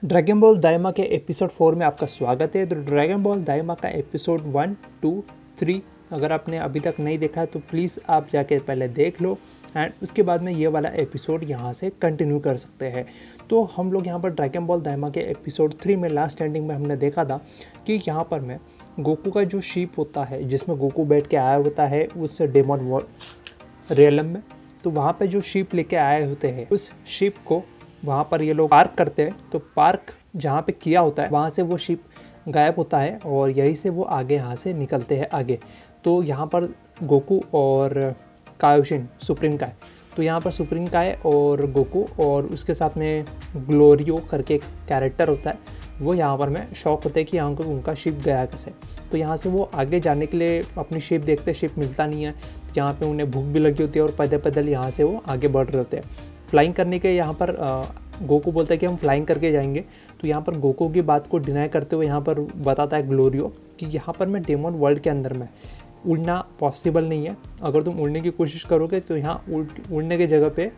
Dragon ball दाइमा के episode 4 में आपका स्वागत है। तो ड्रैगन बॉल दाइमा का एपिसोड 1, 2, 3 अगर आपने अभी तक नहीं देखा है तो प्लीज़ आप जाके पहले देख लो एंड उसके बाद में ये वाला एपिसोड यहाँ से कंटिन्यू कर सकते हैं। तो हम लोग यहाँ पर ड्रैगन बॉल दाइमा के एपिसोड 3 में लास्ट एंडिंग में हमने देखा था कि यहाँ पर में गोकू का जो शिप होता है जिसमें गोकू बैठ के आया होता है उस डेमन रियलम में, तो वहाँ पे जो शिप लेके आए होते हैं उस शिप को वहाँ पर ये लोग पार्क करते हैं। तो पार्क जहाँ पे किया होता है वहाँ से वो शिप गायब होता है और यहीं से वो आगे यहाँ से निकलते हैं आगे। तो यहाँ पर गोकू और कायोशिन सुप्रीम काय, तो यहाँ पर सुप्रीम काय और गोकू और उसके साथ में ग्लोरियो करके एक कैरेक्टर होता है, वो यहाँ पर मैं शौक होता है कि यहाँ को उनका शिप गया कैसे। तो यहाँ से वो आगे जाने के लिए अपनी शिप देखते, शिप मिलता नहीं है। तो यहाँ पे उन्हें भूख भी लगी होती है और पैदल पैदल यहाँ से वो आगे बढ़ रहे होते हैं फ्लाइंग करने के। यहाँ पर गोकू बोलता है कि हम फ्लाइंग करके जाएंगे। तो यहाँ पर गोकू की बात को डिनाई करते हुए यहाँ पर बताता है ग्लोरियो कि यहाँ पर मैं डेमन वर्ल्ड के अंदर में उड़ना पॉसिबल नहीं है। अगर तुम उड़ने की कोशिश करोगे तो यहाँ उड़ने की जगह पे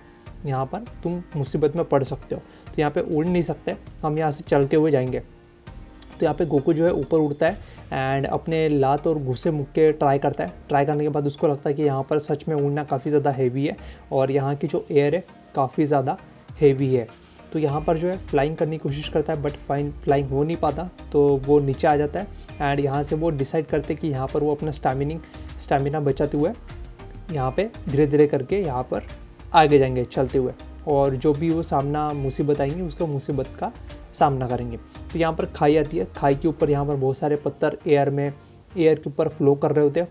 यहाँ पर तुम मुसीबत में पड़ सकते हो। तो यहाँ पे उड़ नहीं सकते, हम यहाँ से चल के हुए जाएंगे। तो यहाँ पे गोकू जो है ऊपर उड़ता है एंड अपने लात और घुसे मुक्के के ट्राई करता है। ट्राई करने के बाद उसको लगता है कि यहाँ पर सच में उड़ना काफ़ी ज़्यादा हैवी है और यहाँ की जो एयर है काफ़ी ज़्यादा हैवी है। तो यहाँ पर जो है फ्लाइंग करने की कोशिश करता है बट फ्लाइंग हो नहीं पाता, तो वो नीचे आ जाता है एंड यहाँ से वो डिसाइड करते हैं कि यहाँ पर वो अपना स्टैमिना बचाते हुए यहाँ पे धीरे धीरे करके यहाँ पर आगे जाएंगे चलते हुए, और जो भी वो सामना मुसीबत आएंगी उसका मुसीबत का सामना करेंगे। तो यहाँ पर खाई आती है, खाई के ऊपर यहाँ पर बहुत सारे पत्थर एयर के ऊपर फ्लो कर रहे होते हैं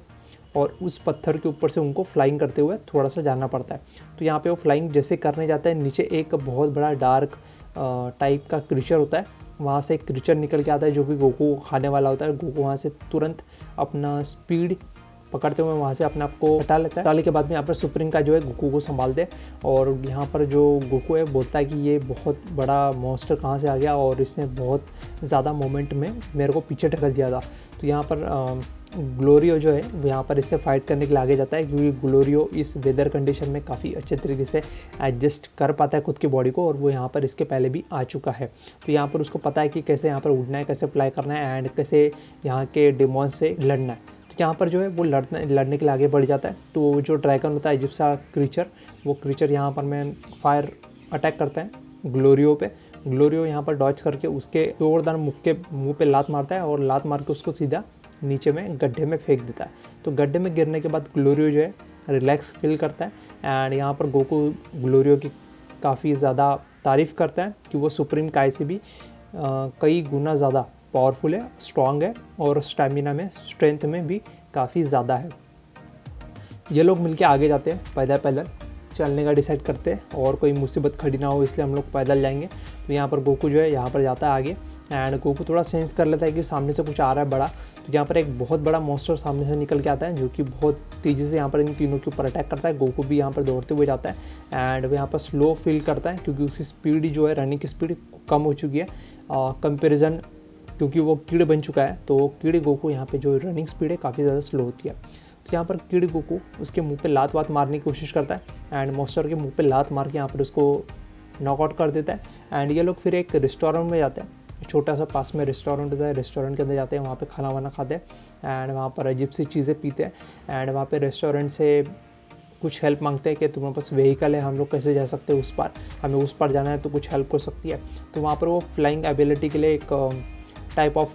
और उस पत्थर के ऊपर से उनको फ्लाइंग करते हुए थोड़ा सा जाना पड़ता है। तो यहाँ पे वो फ्लाइंग जैसे करने जाता है, नीचे एक बहुत बड़ा डार्क टाइप का क्रीचर होता है, वहाँ से एक क्रीचर निकल के आता है जो कि गोकू को खाने वाला होता है। गोकू वहाँ से तुरंत अपना स्पीड पकड़ते हुए वहाँ से अपने आप को हटा लेता है। हटाने के बाद में यहाँ पर सुप्रीम का जो है गोकू को संभालते हैं और यहाँ पर जो गोकू है बोलता है कि ये बहुत बड़ा मॉन्स्टर कहाँ से आ गया और इसने बहुत ज़्यादा मोमेंट में मेरे को पीछे ढकल दिया था। तो यहाँ पर ग्लोरियो जो है वो यहाँ पर इससे फाइट करने के लिए आगे जाता है क्योंकि ग्लोरियो इस वेदर कंडीशन में काफ़ी अच्छे तरीके से एडजस्ट कर पाता है खुद की बॉडी को और वो यहाँ पर इसके पहले भी आ चुका है। तो यहाँ पर उसको पता है कि कैसे यहाँ पर उड़ना है, कैसे फ्लाई करना है एंड कैसे यहाँ के डेमॉन से लड़ना है। तो यहाँ पर जो है वो लड़ने के लिए आगे बढ़ जाता है। तो जो ड्रैगन होता है जिप्सा क्रीचर, वो क्रीचर यहाँ पर मैं फायर अटैक करता है ग्लोरियो पे। ग्लोरियो यहाँ पर डॉच करके उसके जोरदार मुँह पे लात मारता है और लात मार के उसको सीधा नीचे में गड्ढे में फेंक देता है। तो गड्ढे में गिरने के बाद ग्लोरियो जो है रिलैक्स फील करता है एंड यहाँ पर गोकू ग्लोरियो की काफ़ी ज़्यादा तारीफ़ करता है कि वो सुप्रीम काय से भी कई गुना ज़्यादा पावरफुल है, स्ट्रॉन्ग है और स्टैमिना में स्ट्रेंथ में भी काफ़ी ज़्यादा है। ये लोग मिलके आगे जाते हैं, पैदल चलने का डिसाइड करते हैं और कोई मुसीबत खड़ी ना हो इसलिए हम लोग पैदल जाएंगे। तो यहाँ पर गोकू जो है यहाँ पर जाता है आगे एंड गोकू थोड़ा सेंस कर लेता है कि सामने से कुछ आ रहा है बड़ा। तो यहाँ पर एक बहुत बड़ा मॉन्स्टर सामने से निकल के आता है जो कि बहुत तेज़ी से यहाँ पर इन तीनों के ऊपर अटैक करता है। गोकू भी यहाँ पर दौड़ते हुए जाता है एंड वो यहाँ पर स्लो फील करता है क्योंकि उसकी स्पीड जो है रनिंग की स्पीड कम हो चुकी है कंपेरिजन, क्योंकि वो कीड़ बन चुका है। तो कीड़ गोकू यहाँ पे जो रनिंग स्पीड है काफ़ी ज़्यादा स्लो होती है। तो यहाँ पर कीड़ गोकू उसके मुंह पे लात वात मारने की कोशिश करता है एंड मॉन्स्टर के मुंह पे लात मार के यहाँ पर उसको नॉकआउट कर देता है एंड ये लोग फिर एक रेस्टोरेंट में जाते हैं। छोटा सा पास में रेस्टोरेंट होता है, रेस्टोरेंट के अंदर जाते हैं, वहाँ पे खाना वाना खाते हैं एंड वहाँ पर अजीब सी चीज़ें पीते हैं एंड वहाँ पे रेस्टोरेंट से कुछ हेल्प मांगते हैं कि तुम्हारे पास व्हीकल है, हम लोग कैसे जा सकते हैं उस पार, हमें उस पार जाना है तो कुछ हेल्प हो सकती है। तो वहाँ पर वो फ्लाइंग एबिलिटी के लिए एक टाइप ऑफ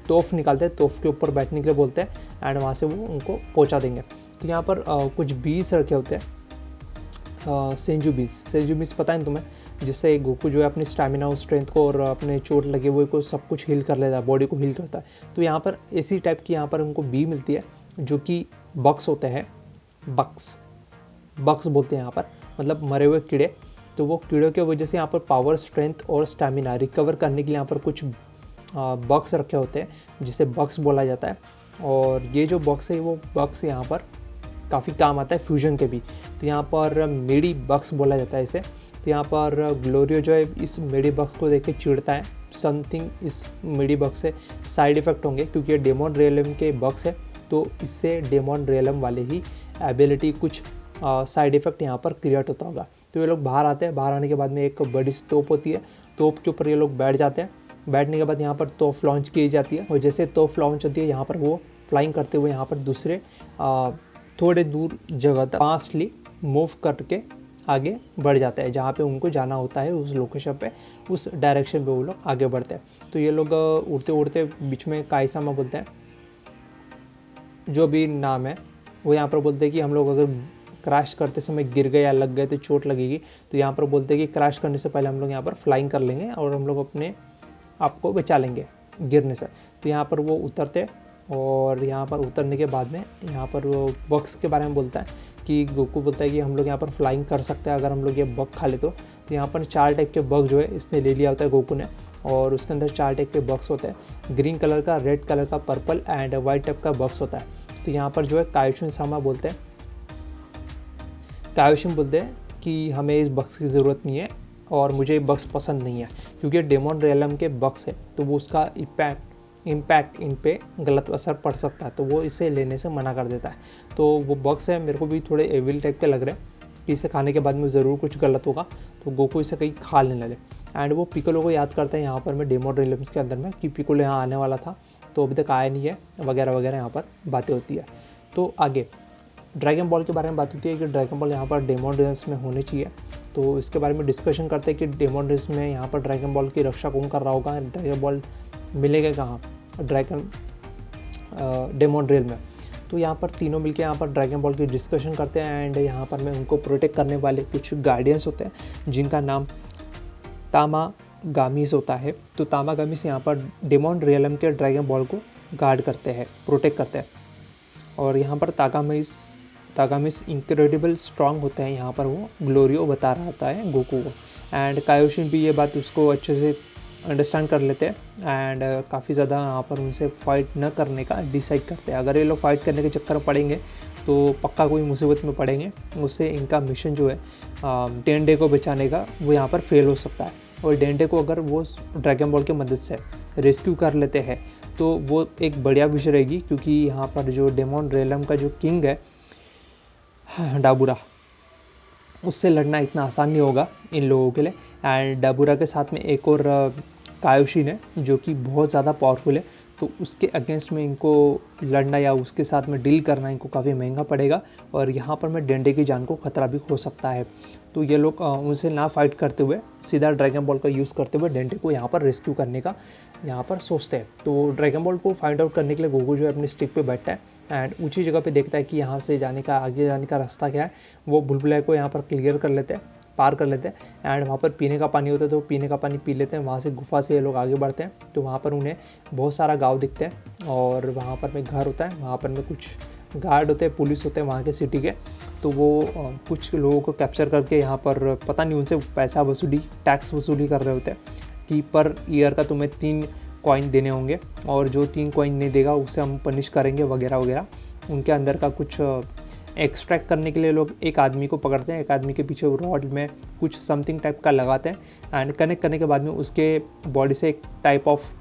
तोफ निकालते हैं, तोफ के ऊपर बैठने के लिए बोलते हैं एंड वहाँ से वो उनको पहुँचा देंगे। तो यहाँ पर कुछ बीज रखे होते हैं, सेंजू बीज पता है तुम्हें, जिससे गोकू जो है अपनी स्टैमिना और स्ट्रेंथ को और अपने चोट लगे हुए को सब कुछ हील कर लेता है, बॉडी को हील करता है। तो यहाँ पर इसी टाइप की यहाँ पर उनको बी मिलती है जो कि बक्स होते हैं, बक्स बोलते हैं यहाँ पर, मतलब मरे हुए कीड़े। तो वो कीड़ों की वजह से यहाँ पर पावर, स्ट्रेंथ और स्टैमिना रिकवर करने के लिए यहाँ पर कुछ बॉक्स रखे होते हैं जिसे बॉक्स बोला जाता है। और ये जो बॉक्स है वो बॉक्स यहाँ पर काफ़ी काम आता है फ्यूजन के भी। तो यहाँ पर मेडी बॉक्स बोला जाता है इसे। तो यहाँ पर ग्लोरियो जो है इस मेडी बॉक्स को देख के चिढ़ता है, समथिंग इस मेडी बॉक्स से साइड इफ़ेक्ट होंगे क्योंकि ये डेमॉन रियलम के बॉक्स है, तो इससे डेमॉन रियलम वाले ही एबिलिटी कुछ साइड इफ़ेक्ट यहाँ पर क्रिएट होता होगा। तो ये लोग बाहर आते हैं, बाहर आने के बाद में एक बड़ी सी तोप होती है तोप के ऊपर ये लोग बैठ जाते हैं। बैठने के बाद यहाँ पर तोप लॉन्च की जाती है और जैसे तोप लॉन्च होती है यहाँ पर वो फ्लाइंग करते हुए यहाँ पर दूसरे थोड़े दूर जगह तक फास्टली मूव करके आगे बढ़ जाता है, जहाँ पे उनको जाना होता है उस लोकेशन पे, उस डायरेक्शन पे वो लोग आगे बढ़ते हैं। तो ये लोग उड़ते उड़ते बीच में कायसामा बोलते हैं, जो भी नाम है वो यहाँ पर बोलते हैं कि हम लोग अगर क्रैश करते समय गिर गए या लग गए तो चोट लगेगी, तो यहाँ पर बोलते हैं कि क्रैश करने से पहले हम लोग यहाँ पर फ्लाइंग कर लेंगे और हम लोग अपने आप को बचा लेंगे गिरने से। तो यहाँ पर वो उतरते और यहाँ पर उतरने के बाद में यहाँ पर वो बग्स के बारे में बोलता है कि गोकू बोलता है कि हम लोग यहाँ पर फ्लाइंग कर सकते हैं अगर हम लोग ये बग खा ले। तो यहाँ पर 4 टाइप के बग जो है इसने ले लिया होता है गोकू ने, और उसके अंदर 4 टाइप के बग्स होते हैं, ग्रीन कलर का, रेड कलर का, पर्पल एंड वाइट टाइप का बग्स होता है। तो यहाँ पर जो है कायोशिन सामा बोलते हैं, कायोशिन बोलते हैं कि हमें इस बग्स की ज़रूरत नहीं है और मुझे बग्स पसंद नहीं है, क्योंकि डेमन रियलम के बग्स है तो वो उसका इम्पैक्ट इन पे गलत असर पड़ सकता है, तो वो इसे लेने से मना कर देता है। तो वो बग्स है मेरे को भी थोड़े एविल टाइप के लग रहे हैं कि इसे खाने के बाद में ज़रूर कुछ गलत होगा, तो गोकू इसे कहीं खा लेने लगे। एंड वो पिकोलो को याद करते हैं यहाँ पर मैं डेमन रियलम्स के अंदर में कि पिकोलो यहाँ आने वाला था तो अभी तक आया नहीं है वगैरह वगैरह, यहाँ पर बातें होती है। तो आगे ड्रैगन बॉल के बारे में बात होती है कि ड्रैगन बॉल यहाँ पर डेमन रियल्स में होने चाहिए, तो इसके बारे में डिस्कशन करते हैं कि डेमन रियल्स में यहाँ पर ड्रैगन बॉल की रक्षा कौन कर रहा होगा, ड्रैगन बॉल मिलेगा कहाँ ड्रैगन डेमन रियल में। तो यहाँ पर तीनों मिलके यहाँ पर ड्रैगन बॉल की डिस्कशन करते हैं एंड यहाँ पर में उनको प्रोटेक्ट करने वाले कुछ गार्डियंस होते हैं जिनका नाम तामागामीस होता है। तो तामागामीस यहाँ पर डेमन रियलम के ड्रैगन बॉल को गार्ड करते हैं, प्रोटेक्ट करते हैं। और यहाँ पर तागामिस इंक्रेडिबल स्ट्रांग होते हैं, यहाँ पर वो ग्लोरियो बता रहा होता है गोकू को। एंड कायोशिन भी ये बात उसको अच्छे से अंडरस्टैंड कर लेते हैं एंड काफ़ी ज़्यादा यहाँ पर उनसे फाइट न करने का डिसाइड करते हैं। अगर ये लोग फाइट करने के चक्कर में पड़ेंगे तो पक्का कोई मुसीबत में पड़ेंगे, उससे इनका मिशन जो है डेंडे को बचाने का वो यहाँ पर फेल हो सकता है। और डेंडे को अगर वो ड्रैगन बॉल की मदद से रेस्क्यू कर लेते हैं तो वो एक बढ़िया विषय रहेगी, क्योंकि यहाँ पर जो डेमन रियलम का जो किंग है डाबुरा, उससे लड़ना इतना आसान नहीं होगा इन लोगों के लिए। एंड डाबुरा के साथ में एक और कायोशिन है जो कि बहुत ज़्यादा पावरफुल है, तो उसके अगेंस्ट में इनको लड़ना या उसके साथ में डील करना इनको काफ़ी महंगा पड़ेगा और यहाँ पर में डेंडे की जान को खतरा भी हो सकता है। तो ये लोग उनसे ना फाइट करते हुए सीधा ड्रैगन बॉल का यूज़ करते हुए डेंडे को यहाँ पर रेस्क्यू करने का यहाँ पर सोचते हैं। तो ड्रैगन बॉल को फाइंड आउट करने के लिए गोकू जो है अपने स्टिक पे बैठता है एंड ऊंची जगह पे देखता है कि यहाँ से जाने का, आगे जाने का रास्ता क्या है। वो बुलबुला को यहाँ पर क्लियर कर लेते हैं, पार कर लेते हैं एंड वहाँ पर पीने का पानी होता है तो पीने का पानी पी लेते हैं। वहाँ से गुफा से ये लोग आगे बढ़ते हैं तो वहाँ पर उन्हें बहुत सारा गाँव दिखते हैं और वहाँ पर में घर होता है, वहाँ पर में कुछ गार्ड होते हैं, पुलिस होते हैं वहाँ के सिटी के। तो वो कुछ लोगों को कैप्चर करके यहाँ पर पता नहीं उनसे पैसा वसूली, टैक्स वसूली कर रहे होते हैं कि पर ईयर का तुम्हें 3 कॉइन देने होंगे और जो 3 कॉइन नहीं देगा उसे हम पनिश करेंगे वगैरह वगैरह। उनके अंदर का कुछ एक्सट्रैक्ट करने के लिए लोग एक आदमी को पकड़ते हैं, एक आदमी के पीछे रॉड में कुछ समथिंग टाइप का लगाते हैं एंड कनेक्ट करने के बाद में उसके बॉडी से एक टाइप ऑफ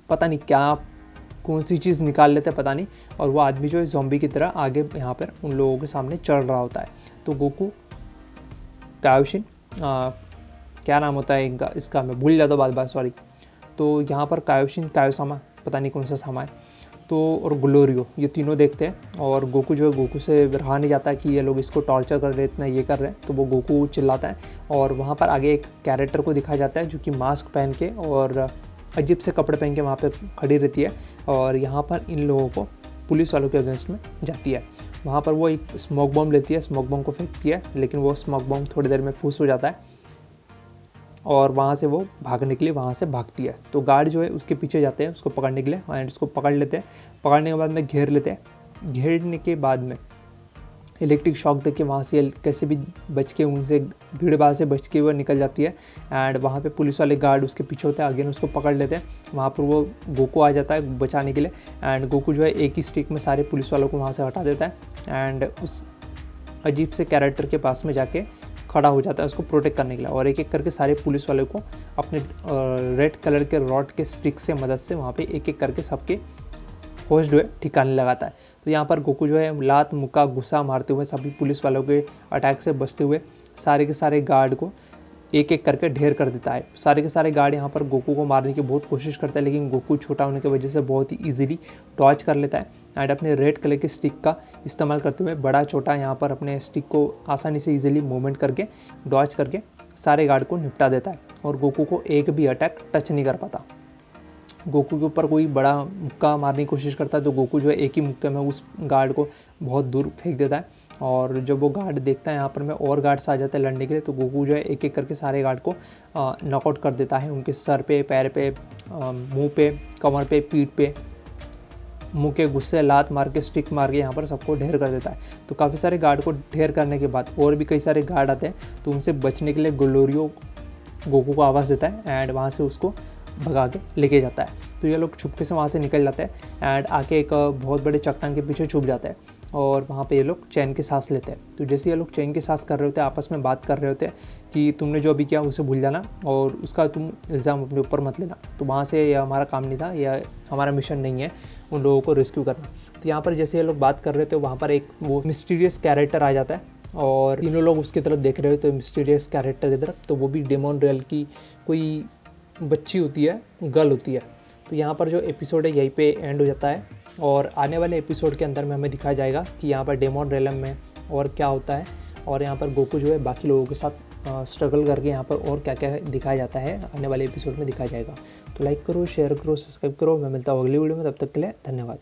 पता नहीं क्या कौन सी चीज़ निकाल लेते हैं पता नहीं, और वो आदमी जो है ज़ॉम्बी की तरह आगे यहाँ पर उन लोगों के सामने चढ़ रहा होता है। तो गोकू, कायोशिन, क्या नाम होता है इनका, इसका मैं भूल जाता हूँ बार सॉरी। तो यहाँ पर कायोशिन, कायोसामा पता नहीं कौन सा सामा है, तो और ग्लोरियो, ये तीनों देखते हैं और गोकू जो है गोकू से रहा नहीं जाता कि ये लोग इसको टॉर्चर कर रहे हैं, इतना ये कर रहे हैं। तो वो गोकू चिल्लाता है और वहाँ पर आगे एक कैरेक्टर को दिखाया जाता है जो कि मास्क पहन के और अजीब से कपड़े पहन के वहाँ पे खड़ी रहती है और यहाँ पर इन लोगों को पुलिस वालों के अगेंस्ट में जाती है। वहाँ पर वो एक स्मोक बॉम्ब लेती है, स्मोक बॉम्ब को फेंकती है, लेकिन वो स्मोक बॉम्ब थोड़ी देर में फूस हो जाता है और वहाँ से वो भागने के लिए वहाँ से भागती है। तो गार्ड जो है उसके पीछे जाते हैं उसको पकड़ने के लिए एंड उसको पकड़ लेते हैं। पकड़ने के बाद में घेर लेते हैं। घेरने के बाद में इलेक्ट्रिक शॉक देके वहाँ से कैसे भी बच के उनसे भीड़ से बच के वो निकल जाती है एंड वहाँ पे पुलिस वाले गार्ड उसके पीछे होते हैं, अगेन उसको पकड़ लेते हैं। वहाँ पर वो गोकू आ जाता है बचाने के लिए एंड गोकू जो है एक ही स्टिक में सारे पुलिस वालों को वहाँ से हटा देता है एंड उस अजीब से कैरेक्टर के पास में जाके खड़ा हो जाता है उसको प्रोटेक्ट करने के लिए और एक एक करके सारे पुलिस वालों को अपने रेड कलर के रॉड के स्टिक से मदद से वहाँ पे एक एक करके सबके होश जो है ठिकाने लगाता है। तो यहाँ पर गोकू जो है लात मुक्का गुस्सा मारते हुए सभी पुलिस वालों के अटैक से बचते हुए सारे के सारे गार्ड को एक एक करके ढेर कर देता है। सारे के सारे गार्ड यहाँ पर गोकू को मारने की बहुत कोशिश करता है, लेकिन गोकू छोटा होने की वजह से बहुत ही ईजिली डॉज कर लेता है एंड अपने रेड कलर की स्टिक का इस्तेमाल करते हुए बड़ा छोटा यहाँ पर अपने स्टिक को आसानी से ईजिली मूवमेंट करके डॉज करके सारे गार्ड को निपटा देता है और गोकू को एक भी अटैक टच नहीं कर पाता। गोकू के ऊपर कोई बड़ा मुक्का मारने की कोशिश करता है तो गोकू जो है एक ही मुक्के में उस गार्ड को बहुत दूर फेंक देता है और जब वो गार्ड देखता है यहाँ पर में और गार्ड्स आ जाते हैं लड़ने के लिए तो गोकू जो है एक एक करके सारे गार्ड को नॉकआउट कर देता है। उनके सर पे, पैर पे, मुंह पे, कमर पे, पीठ पे, मुंह के गुस्से लात मार के, स्टिक मार के यहाँ पर सबको ढेर कर देता है। तो काफ़ी सारे गार्ड को ढेर करने के बाद और भी कई सारे गार्ड आते हैं तो उनसे बचने के लिए ग्लोरियो गोकू को आवाज़ देता है एंड वहाँ से उसको भगा के लेके जाता है। तो ये लोग छुपके से वहाँ से निकल जाते हैं एंड आके एक बहुत बड़े चट्टान के पीछे छुप जाते हैं और वहाँ पे ये लोग चैन की सांस लेते हैं। तो जैसे ये लोग चैन की सांस कर रहे होते हैं, आपस में बात कर रहे होते हैं कि तुमने जो अभी किया उसे भूल जाना और उसका तुम इल्ज़ाम अपने ऊपर मत लेना। तो वहाँ से यह हमारा काम नहीं था, यह हमारा मिशन नहीं है उन लोगों को रेस्क्यू करना। तो यहाँ पर जैसे ये लोग बात कर रहे थे वहाँ पर एक वो मिस्टीरियस कैरेक्टर आ जाता है और तीनों लोग उसकी तरफ देख रहे होते हैं मिस्टीरियस कैरेक्टर की तरफ। तो वो भी डेमन रेल की कोई बच्ची होती है, गर्ल होती है। तो यहाँ पर जो एपिसोड है यहीं पे एंड हो जाता है और आने वाले एपिसोड के अंदर में हमें दिखाया जाएगा कि यहाँ पर डेमन रेलम में और क्या होता है और यहाँ पर गोकू जो है बाकी लोगों के साथ स्ट्रगल करके यहाँ पर और क्या क्या दिखाया जाता है आने वाले एपिसोड में दिखाया जाएगा। तो लाइक करो, शेयर करो, सब्सक्राइब करो। मैं मिलता हूँ अगली वीडियो में, तब तक के लिए धन्यवाद।